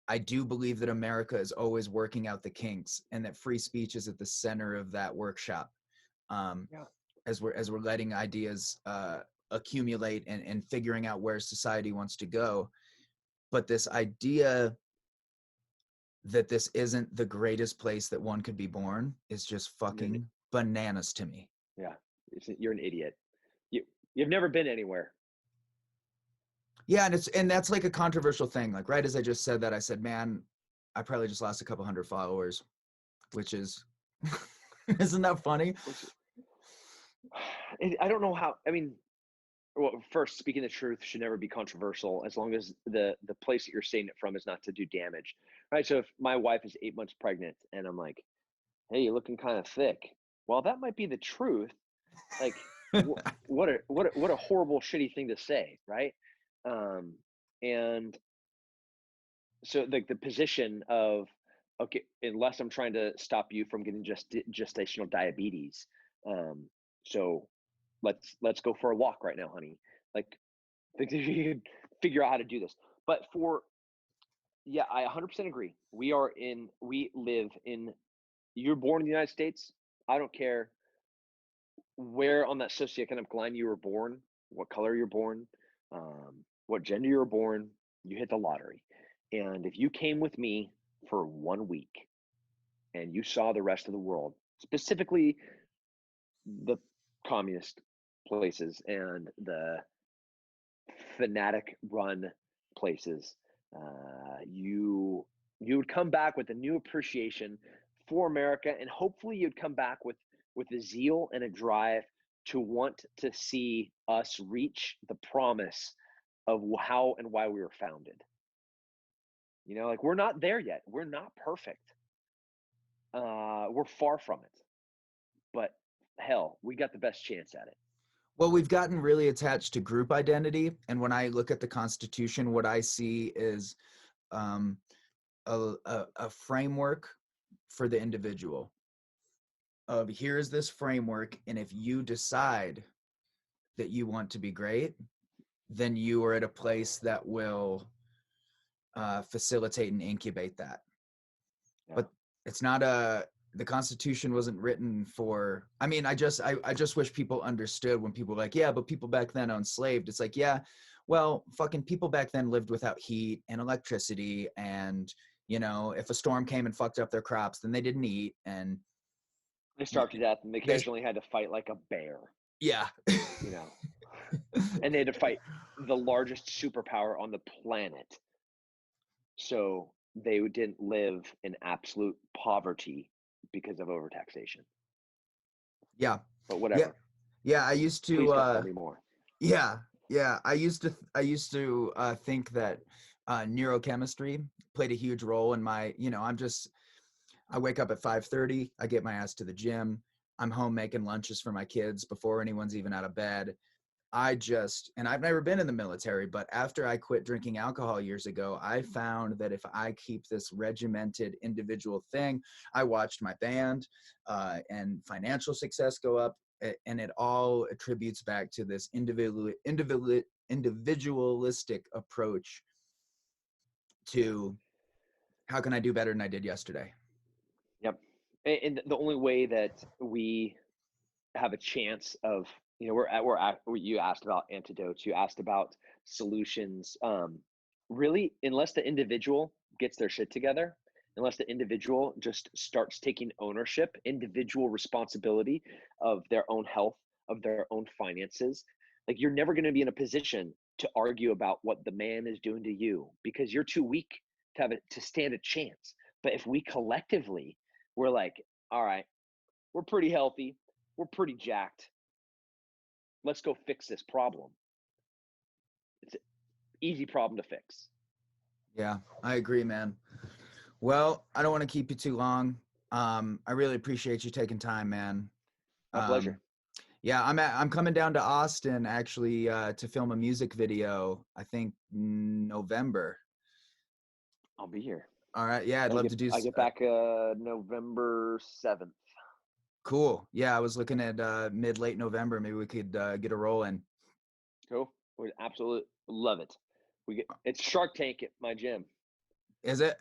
I do believe that America is always working out the kinks, and that free speech is at the center of that workshop. Yeah. As we're letting ideas accumulate and figuring out where society wants to go. But this idea that this isn't the greatest place that one could be born is just fucking bananas to me. Yeah. You're an idiot. You've never been anywhere. Yeah, and that's like a controversial thing. Like right as I just said that, I said, man, I probably just lost a couple hundred followers, which is isn't that funny? I don't know how. I mean, well, first, speaking the truth should never be controversial as long as the place that you're saying it from is not to do damage, right? So if my wife is 8 months pregnant and I'm like, "Hey, you're looking kind of thick," well, that might be the truth. Like, what a horrible, shitty thing to say, right? Um, and so like the position of, okay, unless I'm trying to stop you from getting gestational diabetes, um, so let's go for a walk right now, honey. Like, think that you could figure out how to do this. But yeah, I 100% agree. We live in. You're born in the United States. I don't care where on that socioeconomic line you were born, what color you're born, what gender you were born. You hit the lottery, and if you came with me for 1 week and you saw the rest of the world, specifically the communist places and the fanatic run places, you would come back with a new appreciation for America, and hopefully you'd come back with a zeal and a drive to want to see us reach the promise of how and why we were founded. Like we're not there yet. We're not perfect. We're far from it. But hell, we got the best chance at it. Well, we've gotten really attached to group identity. And when I look at the Constitution, what I see is um, a framework for the individual of here's this framework. And if you decide that you want to be great, then you are at a place that will facilitate and incubate that. Yeah. But it's not a the Constitution wasn't written for, I mean, I just wish people understood when people are like, yeah, but people back then owned slaves. It's like, yeah, well, fucking people back then lived without heat and electricity. And, you know, if a storm came and fucked up their crops, then they didn't eat. And They starved to death, and they They- occasionally had to fight like a bear, yeah. you know, and they had to fight the largest superpower on the planet. So they didn't live in absolute poverty because of overtaxation. Yeah. But whatever. Yeah. I used Please don't tell to, me more. yeah. I used to think that neurochemistry played a huge role in my, you know, I wake up at 5:30. I get my ass to the gym. I'm home making lunches for my kids before anyone's even out of bed. And I've never been in the military, but after I quit drinking alcohol years ago, I found that if I keep this regimented individual thing, I watched my band and financial success go up, and it all attributes back to this individualistic approach to how can I do better than I did yesterday. Yep. And the only way that we have a chance of, you know, you asked about antidotes, you asked about solutions. Really, unless the individual gets their shit together, unless the individual just starts taking ownership, individual responsibility of their own health, of their own finances, like you're never going to be in a position to argue about what the man is doing to you because you're too weak to stand a chance. But if we collectively, we're like, all right, we're pretty healthy, we're pretty jacked, let's go fix this problem. It's an easy problem to fix. Yeah, I agree, man. Well, I don't want to keep you too long. I really appreciate you taking time, man. My pleasure. Yeah, I'm coming down to Austin actually to film a music video. I think November. I'll be here. All right. Yeah, I'd love to do. I get back November 7th. Cool. Yeah, I was looking at late November. Maybe we could get a roll in. Cool. We absolutely love it. It's Shark Tank at my gym. Is it?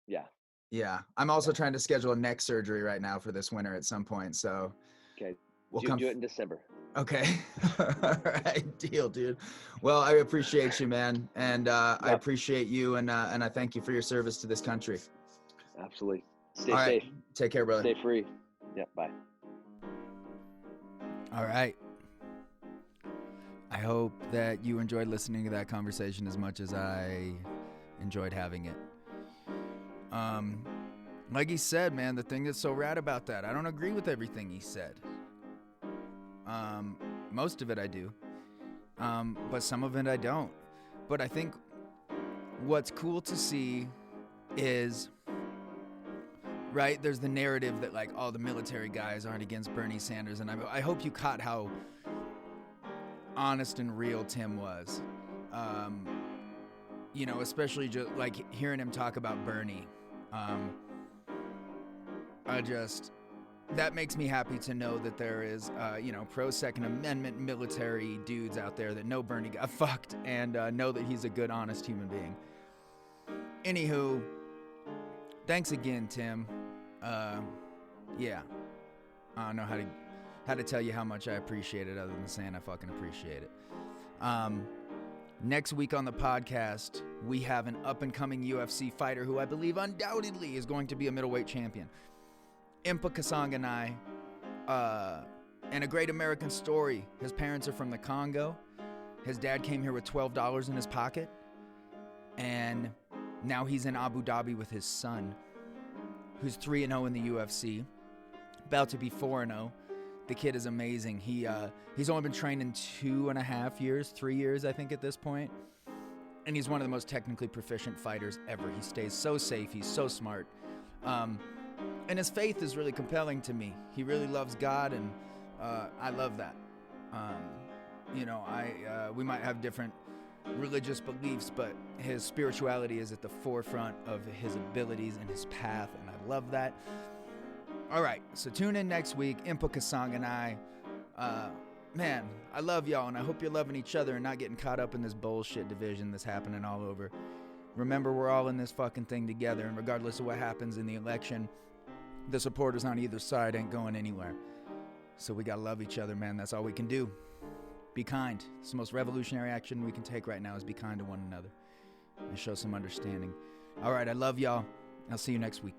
Yeah. Yeah. I'm also trying to schedule a neck surgery right now for this winter at some point. So. Okay. We'll do it in December. Okay. All right. Deal, dude. Well, I appreciate you, man. And I appreciate you. And I thank you for your service to this country. Absolutely. Stay safe. Take care, brother. Stay free. Yeah. Bye. All right. I hope that you enjoyed listening to that conversation as much as I enjoyed having it. Like he said, man, the thing that's so rad about that, I don't agree with everything he said. Most of it I do, but some of it I don't. But I think what's cool to see is, right, there's the narrative that like all the military guys aren't against Bernie Sanders, and I hope you caught how honest and real Tim was. You know, especially just like hearing him talk about Bernie. That makes me happy to know that there is, pro-Second Amendment military dudes out there that know Bernie got fucked and know that he's a good, honest human being. Anywho, thanks again, Tim. Yeah, I don't know how to tell you how much I appreciate it other than saying I fucking appreciate it. Next week on the podcast, we have an up-and-coming UFC fighter who I believe undoubtedly is going to be a middleweight champion. Impa Kasanganai, and a great American story. His parents are from the Congo. His dad came here with $12 in his pocket, and now he's in Abu Dhabi with his son, who's 3-0 in the UFC, about to be 4-0. The kid is amazing. He's only been training 3 years, I think, at this point, and he's one of the most technically proficient fighters ever. He stays so safe. He's so smart. And his faith is really compelling to me. He really loves God, and I love that. We might have different religious beliefs, but his spirituality is at the forefront of his abilities and his path, and I love that. All right, so tune in next week. Impa Kasang and I, man, I love y'all, and I hope you're loving each other and not getting caught up in this bullshit division that's happening all over. Remember, we're all in this fucking thing together, and regardless of what happens in the election, The supporters on either side ain't going anywhere. So we gotta love each other, man. That's all we can do. Be kind. It's the most revolutionary action we can take right now is be kind to one another and show some understanding. All right, I love y'all. I'll see you next week.